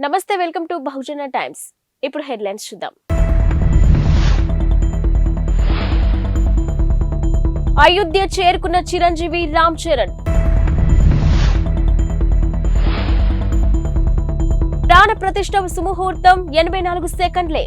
నమస్తే, welcome to Bahujan times. ఇప్పుడు headlines చూద్దాం. అయోధ్య చేరుకున్న చిరంజీవి రామ్ చరణ్. ప్రాణ ప్రతిష్ఠ సుముహూర్తం 84 సెకండ్లే.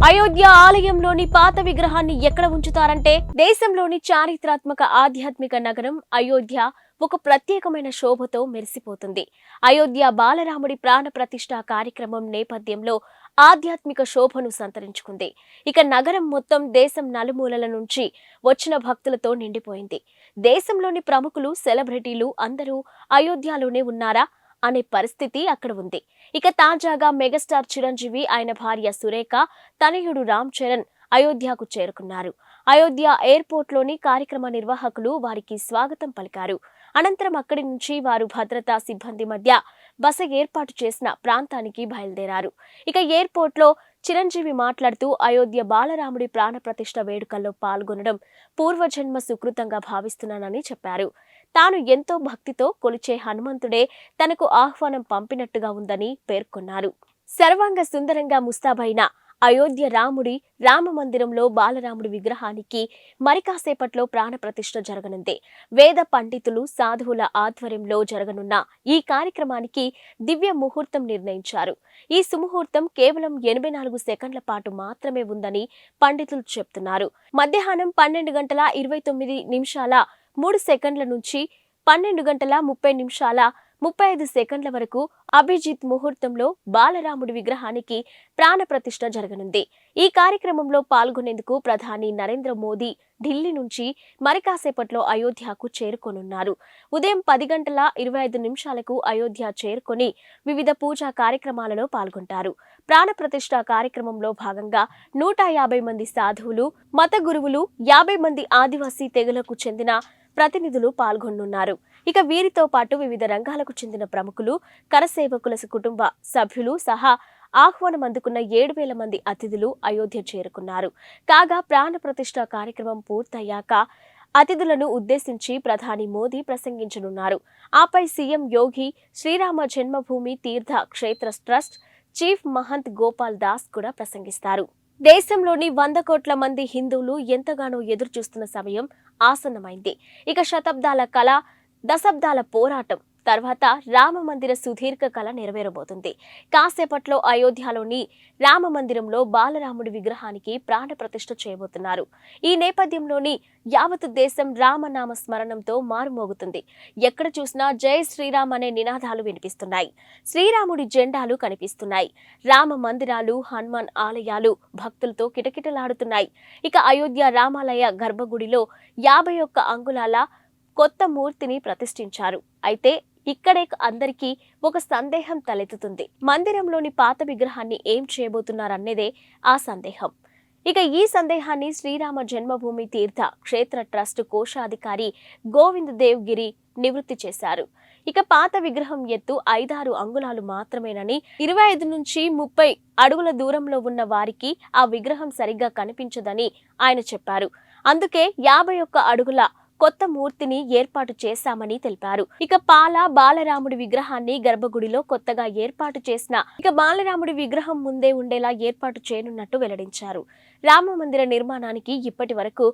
అయోధ్య ఆలయంలోని పాత విగ్రహాన్ని ఎక్కడ ఉంచుతారంటే, దేశంలోని చారిత్రాత్మక ఆధ్యాత్మిక నగరం అయోధ్య ఒక ప్రత్యేకమైన శోభతో మెరిసిపోతుంది. అయోధ్య బాలరాముడి ప్రాణ ప్రతిష్ఠ కార్యక్రమం నేపథ్యంలో ఆధ్యాత్మిక శోభను సంతరించుకుంది. ఇక నగరం మొత్తం దేశం నలుమూలల నుంచి వచ్చిన భక్తులతో నిండిపోయింది. దేశంలోని ప్రముఖులు, సెలబ్రిటీలు అందరూ అయోధ్యలోనే ఉన్నారా అనే పరిస్థితి అక్కడ ఉంది. ఇక తాజాగా మెగాస్టార్ చిరంజీవి, ఆయన భార్య సురేఖ, తనయుడు రామ్ చరణ్ అయోధ్యకు చేరుకున్నారు. అయోధ్య ఎయిర్పోర్ట్ లోని కార్యక్రమ నిర్వాహకులు వారికి స్వాగతం పలికారు. అనంతరం అక్కడి నుంచి వారు భద్రతా సిబ్బంది మధ్య బస ఏర్పాటు చేసిన ప్రాంతానికి బయలుదేరారు. ఇక ఎయిర్పోర్ట్ లో చిరంజీవి మాట్లాడుతూ, అయోధ్య బాలరాముడి ప్రాణ ప్రతిష్ఠ వేడుకల్లో పాల్గొనడం పూర్వజన్మ సుకృతంగా భావిస్తున్నానని చెప్పారు. తాను ఎంతో భక్తితో కొలిచే హనుమంతుడే తనకు ఆహ్వానం పంపినట్టుగా ఉందని పేర్కొన్నారు. సర్వాంగ సుందరంగా ముస్తాబైన అయోధ్య రాముడి రామ మందిరంలో బాలరాముడి విగ్రహానికి మరి కాసేపట్లో ప్రాణ ప్రతిష్ఠ జరగనుంది. వేద పండితులు, సాధువుల ఆధ్వర్యంలో జరగనున్న ఈ కార్యక్రమానికి దివ్య ముహూర్తం నిర్ణయించారు. ఈ సుముహూర్తం కేవలం 84 సెకండ్ల పాటు మాత్రమే ఉందని పండితులు చెప్తున్నారు. మధ్యాహ్నం 12:29:03 నుంచి 12:30:35 వరకు అభిజిత్ ముహూర్తంలో బాలరాముడి విగ్రహానికి ప్రాణ ప్రతిష్ఠ జరగనుంది. ఈ కార్యక్రమంలో పాల్గొనేందుకు ప్రధాని నరేంద్ర మోదీ ఢిల్లీ నుంచి మరి కాసేపట్లో అయోధ్యకు చేరుకోనున్నారు. ఉదయం 10:25 అయోధ్య చేరుకొని వివిధ పూజా కార్యక్రమాలలో పాల్గొంటారు. ప్రాణ ప్రతిష్ఠ కార్యక్రమంలో భాగంగా 150 మంది సాధువులు, మత గురువులు, 50 మంది ఆదివాసీ తెగలకు చెందిన ప్రతినిధులు పాల్గొనున్నారు. ఇక వీరితో పాటు వివిధ రంగాలకు చెందిన ప్రముఖులు, కరసేవకుల కుటుంబ సభ్యులు సహా ఆహ్వానం అందుకున్న 7,000 మంది అతిథులు అయోధ్య చేరుకున్నారు. కాగా ప్రాణ ప్రతిష్ఠ కార్యక్రమం పూర్తయ్యాక అతిథులను ఉద్దేశించి ప్రధాని మోదీ ప్రసంగించనున్నారు. ఆపై సీఎం యోగి, శ్రీరామ జన్మభూమి తీర్థ క్షేత్ర ట్రస్ట్ చీఫ్ మహంత్ గోపాల్ దాస్ కూడా ప్రసంగిస్తారు. దేశంలోని 100 కోట్ల మంది హిందువులు ఎంతగానో ఎదురు చూస్తున్న సమయం ఆసన్నమైంది. ఇక శతాబ్దాల కళ, దశాబ్దాల పోరాటం తర్వాత రామ మందిర సుదీర్ఘ కళ నెరవేరబోతుంది. కాసేపట్లో అయోధ్యలోని రామ మందిరంలో బాలరాముడి విగ్రహానికి ప్రాణ ప్రతిష్ఠ చేయబోతున్నారు. ఈ నేపథ్యంలోని యావత్ దేశం రామనామ స్మరణంతో మారుమోగుతుంది. ఎక్కడ చూసినా జై శ్రీరామ్ అనే నినాదాలు వినిపిస్తున్నాయి. శ్రీరాముడి జెండాలు కనిపిస్తున్నాయి. రామ మందిరాలు, హనుమాన్ ఆలయాలు భక్తులతో కిటకిటలాడుతున్నాయి. ఇక అయోధ్య రామాలయ గర్భగుడిలో 51 అంగుళాల కొత్త మూర్తిని ప్రతిష్ఠించారు. అయితే ఇక్కడే అందరికీ ఒక సందేహం తలెత్తుతుంది. మందిరంలోని పాత విగ్రహాన్ని ఏం చేయబోతున్నారనేదే ఆ సందేహం. ఇక ఈ సందేహాన్ని శ్రీరామ జన్మభూమి తీర్థ క్షేత్ర ట్రస్ట్ కోశాధికారి గోవింద్ దేవ్ గిరి నివృత్తి చేశారు. ఇక పాత విగ్రహం ఎత్తు 5-6 అంగుళాలు మాత్రమేనని, 25 నుంచి 30 అడుగుల దూరంలో ఉన్న వారికి ఆ విగ్రహం సరిగ్గా కనిపించదని ఆయన చెప్పారు. అందుకే 51 అడుగుల కొత్త మూర్తిని ఏర్పాటు చేశామని తెలిపారు. ఇక బాలరాముడి విగ్రహాన్ని గర్భగుడిలో కొత్తగా ఏర్పాటు చేసిన బాలరాముడి విగ్రహం ముందే ఉండేలా ఏర్పాటు చేయనున్నట్టు వెల్లడించారు. రామ మందిర నిర్మాణానికి ఇప్పటి వరకు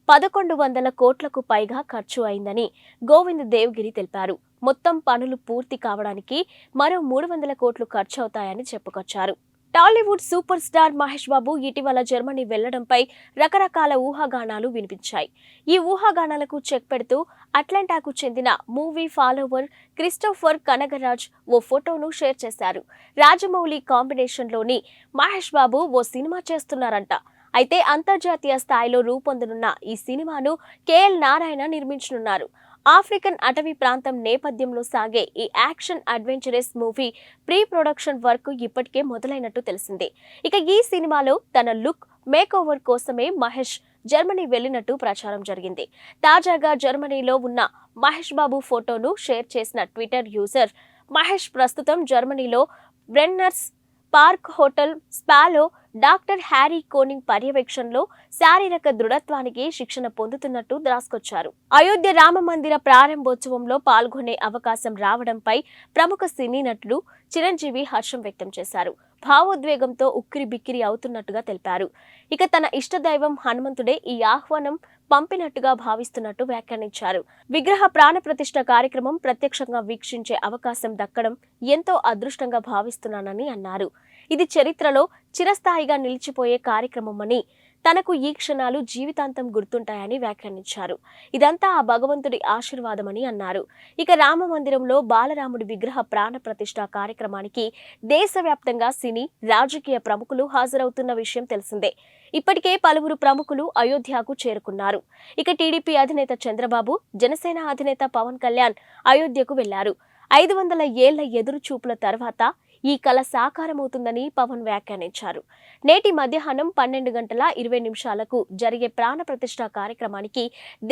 1100 కోట్లకు పైగా ఖర్చు అయిందని గోవింద్ దేవ్గిరి తెలిపారు. మొత్తం పనులు పూర్తి కావడానికి మరో 300 కోట్లు ఖర్చు అవుతాయని చెప్పుకొచ్చారు. టాలీవుడ్ సూపర్ స్టార్ మహేష్ బాబు ఇటీవల జర్మనీ వెళ్లడంపై రకరకాల ఊహాగానాలు వినిపించాయి. ఈ ఊహాగానాలకు చెక్ పెడుతూ అట్లాంటాకు చెందిన మూవీ ఫాలోవర్ క్రిస్టోఫర్ కనగరాజ్ ఓ ఫోటోను షేర్ చేశారు. రాజమౌళి కాంబినేషన్లోని మహేష్ బాబు ఓ సినిమా చేస్తున్నారంట. అయితే అంతర్జాతీయ స్థాయిలో రూపొందనున్న ఈ సినిమాను కేఎల్ నారాయణ నిర్మించనున్నారు. ఆఫ్రికన్ అటవీ ప్రాంతం నేపథ్యంలో సాగే ఈ action adventurous movie pre production work ఇప్పటికే మొదలైనట్టు తెలిసిందే. ఇక ఈ సినిమాలో తన లుక్ మేక్ ఓవర్ కోసమే మహేష్ జర్మనీ వెళ్లినట్టు ప్రచారం జరిగింది. తాజాగా జర్మనీలో ఉన్న మహేష్ బాబు ఫోటోను షేర్ చేసిన ట్విట్టర్ యూజర్, మహేష్ ప్రస్తుతం జర్మనీలో బ్రెన్నర్స్ పార్క్ హోటల్ స్పాలో డాక్టర్ హ్యారీ కోనింగ్ పర్యవేక్షణలో శారీరక దృఢత్వానికి శిక్షణ పొందుతున్నట్టు రాసుకొచ్చారు. అయోధ్య రామ మందిర ప్రారంభోత్సవంలో పాల్గొనే అవకాశం రావడంపై ప్రముఖ సినీ నటుడు చిరంజీవి హర్షం వ్యక్తం చేశారు. భావోద్వేగంతో ఉక్కిరి బిక్కిరి అవుతున్నట్టుగా తెలిపారు. ఇక తన ఇష్టదైవం హనుమంతుడే ఈ ఆహ్వానం పంపినట్టుగా భావిస్తున్నట్టు వ్యాఖ్యానించారు. విగ్రహ ప్రాణప్రతిష్ఠ కార్యక్రమం ప్రత్యక్షంగా వీక్షించే అవకాశం దక్కడం ఎంతో అదృష్టంగా భావిస్తున్నానని అన్నారు. ఇది చరిత్రలో చిరస్థాయిగా నిలిచిపోయే కార్యక్రమమని, తనకు ఈ క్షణాలు జీవితాంతం గుర్తుంటాయని వ్యాఖ్యానించారు. ఇదంతా ఆ భగవంతుడి ఆశీర్వాదమని అన్నారు. ఇక రామ మందిరంలో బాలరాముడి విగ్రహ ప్రాణ ప్రతిష్ఠ కార్యక్రమానికి దేశవ్యాప్తంగా సినీ, రాజకీయ ప్రముఖులు హాజరవుతున్న విషయం తెలిసిందే. ఇప్పటికే పలువురు ప్రముఖులు అయోధ్యకు చేరుకున్నారు. ఇక టీడీపీ అధినేత చంద్రబాబు, జనసేన అధినేత పవన్ కళ్యాణ్ అయోధ్యకు వెళ్లారు. 500 ఏళ్ల ఎదురు చూపుల తర్వాత ఈ కల సాకారమవుతుందని పవన్ వ్యాఖ్యానించారు. నేటి మధ్యాహ్నం 12:20 జరిగే ప్రాణ ప్రతిష్ఠ కార్యక్రమానికి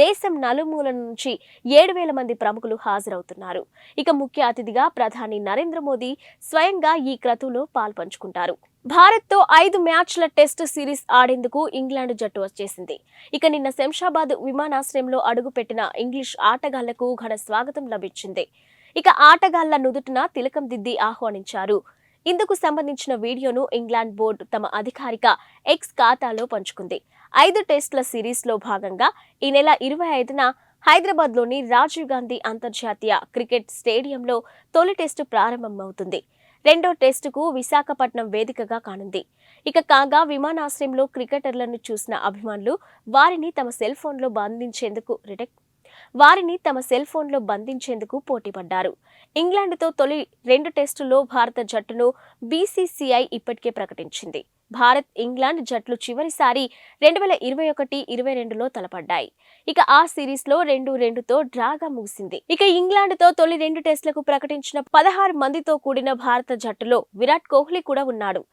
దేశం నలుమూల నుంచి 7,000 మంది ప్రముఖులు హాజరవుతున్నారు. ఇక ముఖ్య అతిథిగా ప్రధాని నరేంద్ర మోదీ స్వయంగా ఈ క్రతువులో పాల్పంచుకుంటారు. భారత్తో 5 మ్యాచ్ల టెస్ట్ సిరీస్ ఆడేందుకు ఇంగ్లాండ్ జట్టు వచ్చేసింది. ఇక నిన్న శంషాబాద్ విమానాశ్రయంలో అడుగుపెట్టిన ఇంగ్లీష్ ఆటగాళ్లకు ఘన స్వాగతం లభించింది. ఇక ఆటగాళ్ల నుదుటిన తిలకం దిద్ది ఆహ్వానించారు. ఇందుకు సంబంధించిన వీడియోను ఇంగ్లాండ్ బోర్డు తమ అధికారిక ఎక్స్ ఖాతాలో పంచుకుంది. 5 టెస్టుల సిరీస్లో భాగంగా ఈ నెల 25న హైదరాబాద్లోని రాజీవ్ గాంధీ అంతర్జాతీయ క్రికెట్ స్టేడియంలో తొలి టెస్టు ప్రారంభమవుతుంది. రెండో టెస్టుకు విశాఖపట్నం వేదికగా కానుంది. ఇక కాగా విమానాశ్రయంలో క్రికెటర్లను చూసిన అభిమానులు వారిని తమ సెల్ ఫోన్లో బంధించేందుకు పోటీపడ్డారు. ఇంగ్లాండ్తో తొలి 2 టెస్టుల్లో భారత జట్టును బీసీసీఐ ఇప్పటికే ప్రకటించింది. భారత్, ఇంగ్లాండ్ జట్లు చివరిసారి 2021-22లో తలపడ్డాయి. ఇక ఆ సిరీస్లో 2-2తో డ్రాగా ముగిసింది. ఇక ఇంగ్లాండ్తో తొలి 2 టెస్టులకు ప్రకటించిన 16 మందితో కూడిన భారత జట్టులో విరాట్ కోహ్లీ కూడా ఉన్నాడు.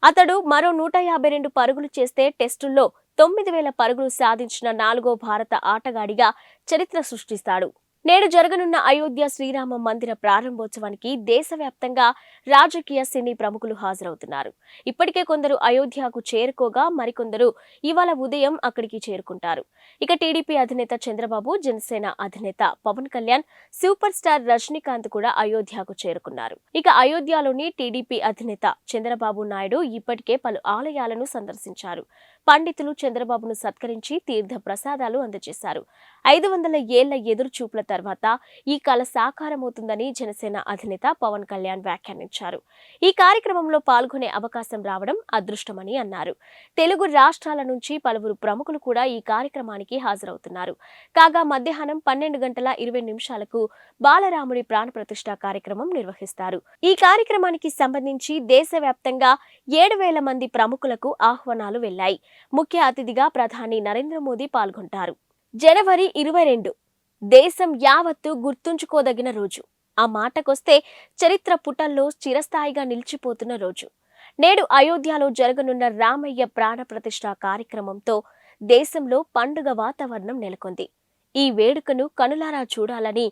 అతడు మరో 152 పరుగులు చేస్తే టెస్టుల్లో 9,000 పరుగులు సాధించిన 4వ భారత ఆటగాడిగా చరిత్ర సృష్టిస్తాడు. నేడు జరగనున్న అయోధ్య శ్రీరామ మందిర ప్రారంభోత్సవానికి దేశవ్యాప్తంగా రాజకీయ, సినీ ప్రముఖులు హాజరవుతున్నారు. ఇప్పటికే కొందరు అయోధ్యకు చేరుకోగా మరికొందరు ఇవాళ ఉదయం అక్కడికి చేరుకుంటారు. ఇక టీడీపీ అధినేత చంద్రబాబు, జనసేన అధినేత పవన్ కళ్యాణ్, సూపర్ స్టార్ రజనీకాంత్ కూడా అయోధ్యకు చేరుకున్నారు. ఇక అయోధ్యలోని టీడీపీ అధినేత చంద్రబాబు నాయుడు ఇప్పటికే పలు ఆలయాలను సందర్శించారు. పండితులు చంద్రబాబును సత్కరించి తీర్థ ప్రసాదాలు అందజేశారు. 500 ఏళ్ల ఎదురు చూపుల తర్వాత ఈ కల సాకారమవుతుందని జనసేన అధినేత పవన్ కళ్యాణ్ వ్యాఖ్యానించారు. ఈ కార్యక్రమంలో పాల్గొనే అవకాశం రావడం అదృష్టమని అన్నారు. తెలుగు రాష్ట్రాల నుంచి పలువురు ప్రముఖులు కూడా ఈ కార్యక్రమానికి హాజరవుతున్నారు. కాగా మధ్యాహ్నం 12:20 బాలరాముడి ప్రాణ ప్రతిష్ఠ కార్యక్రమం నిర్వహిస్తారు. ఈ కార్యక్రమానికి సంబంధించి దేశవ్యాప్తంగా 7,000 మంది ప్రముఖులకు ఆహ్వానాలు వెళ్లాయి. ముఖ్య అతిథిగా ప్రధాని నరేంద్ర మోదీ పాల్గొంటారు. జనవరి 22 దేశం యావత్తు గుర్తుంచుకోదగిన రోజు. ఆ మాటకొస్తే చరిత్ర పుటల్లో చిరస్థాయిగా నిలిచిపోతున్న రోజు. నేడు అయోధ్యలో జరగనున్న రామయ్య ప్రాణ ప్రతిష్ఠ కార్యక్రమంతో దేశంలో పండుగ వాతావరణం నెలకొంది. ఈ వేడుకను కనులారా చూడాలని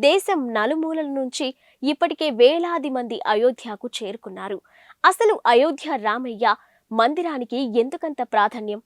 దేశం నలుమూలల నుంచి ఇప్పటికే వేలాది మంది అయోధ్యకు చేరుకున్నారు. అసలు అయోధ్య రామయ్య మందిరానికి ఎందుకంత ప్రాధాన్యం?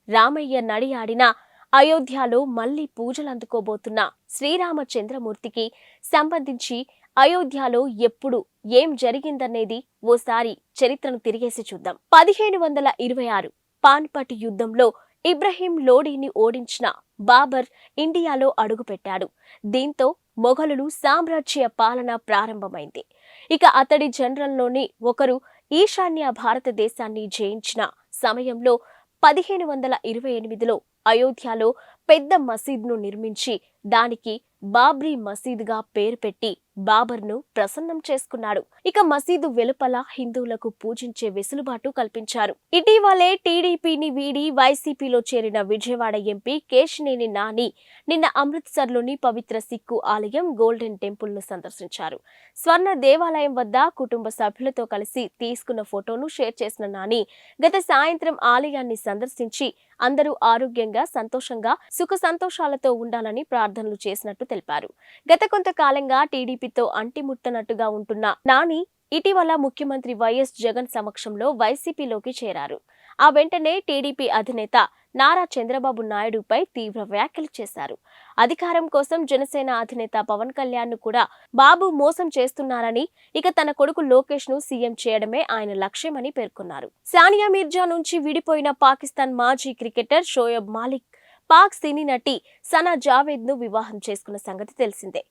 రామయ్య నడియాడిన అయోధ్యలో మళ్లీ పూజలందుకోబోతున్న శ్రీరామచంద్రమూర్తికి సంబంధించి అయోధ్యలో ఎప్పుడు ఏం జరిగిందనేది ఓసారి చరిత్రను తిరిగేసి చూద్దాం. 1526 పానిపట్ యుద్ధంలో ఇబ్రహీం లోడీని ఓడించిన బాబర్ ఇండియాలో అడుగుపెట్టాడు. దీంతో మొఘలులు సామ్రాజ్య పాలన ప్రారంభమైంది. ఇక అతడి జనరల్లోని ఒకరు ఈశాన్య భారతదేశాన్ని జయించిన సమయంలో 1528లో అయోధ్యలో పెద్ద మసీద్ను నిర్మించి దానికి బాబ్రీ మసీదుగా పేరు పెట్టి బాబర్ను ప్రసన్నం చేసుకున్నాడు. ఇక మసీదు వెలుపల హిందువులకు పూజించే వెసులుబాటు కల్పించారు. ఇటీవలే టీడీపీని వీడి వైసీపీలో చేరిన విజయవాడ ఎంపీ కేశినేని నాని నిన్న అమృత్సర్లోని పవిత్ర సిక్కు ఆలయం గోల్డెన్ టెంపుల్ ను సందర్శించారు. స్వర్ణ దేవాలయం వద్ద కుటుంబ సభ్యులతో కలిసి తీసుకున్న ఫోటోను షేర్ చేసిన నాని గత సాయంత్రం ఆలయాన్ని సందర్శించి అందరూ ఆరోగ్యంగా, సంతోషంగా, సుఖ సంతోషాలతో ఉండాలని ప్రార్థనలు చేసినట్టు తెలిపారు. గత కొంతకాలంగా టీడీపీతో అంటిముట్టనట్టుగా ఉంటున్న నాని ఇటీవల ముఖ్యమంత్రి వైఎస్ జగన్ సమక్షంలో వైసీపీలోకి చేరారు. ఆ వెంటనే టీడీపీ అధినేత నారా చంద్రబాబు నాయుడుపై తీవ్ర వ్యాఖ్యలు చేశారు. అధికారం కోసం జనసేన అధినేత పవన్ కళ్యాణ్ ను కూడా బాబు మోసం చేస్తున్నారని, ఇక తన కొడుకు లోకేష్ ను సీఎం చేయడమే ఆయన లక్ష్యమని పేర్కొన్నారు. సానియా మీర్జా నుంచి విడిపోయిన పాకిస్తాన్ మాజీ క్రికెటర్ షోయబ్ మాలిక్ పాక్ సినీ నటి సనా జావేద్ ను వివాహం చేసుకున్న సంగతి తెలిసిందే.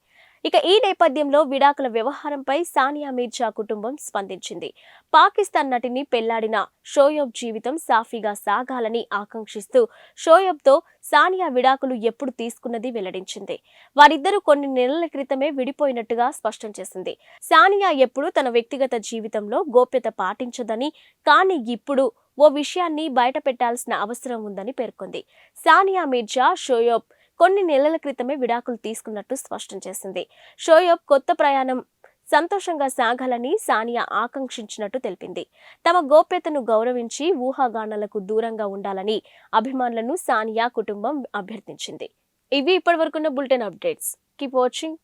ఇక ఈ నేపథ్యంలో విడాకుల వ్యవహారంపై సానియా మీర్జా కుటుంబం స్పందించింది. పాకిస్తాన్ నటిని పెళ్లాడిన షోయబ్ జీవితం సాఫీగా సాగాలని ఆకాంక్షిస్తూ షోయబ్తో సానియా విడాకులు ఎప్పుడు తీసుకున్నది వెల్లడించింది. వారిద్దరూ కొన్ని నెలల క్రితమే విడిపోయినట్టుగా స్పష్టం చేసింది. సానియా ఎప్పుడూ తన వ్యక్తిగత జీవితంలో గోప్యత పాటించదని, కానీ ఇప్పుడు ఓ విషయాన్ని బయట పెట్టాల్సిన అవసరం ఉందని పేర్కొంది. సానియా మీర్జా షోయబ్ కొన్ని నెలల క్రితమే విడాకులు తీసుకున్నట్టు స్పష్టం చేసింది. షోయబ్ కొత్త ప్రయాణం సంతోషంగా సాగాలని సానియా ఆకాంక్షించినట్టు తెలిపింది. తమ గోప్యతను గౌరవించి ఊహాగానాలకు దూరంగా ఉండాలని అభిమానులను సానియా కుటుంబం అభ్యర్థించింది. ఇవి ఇప్పటివరకున్న బులెటిన్ అప్డేట్స్. Keep watching.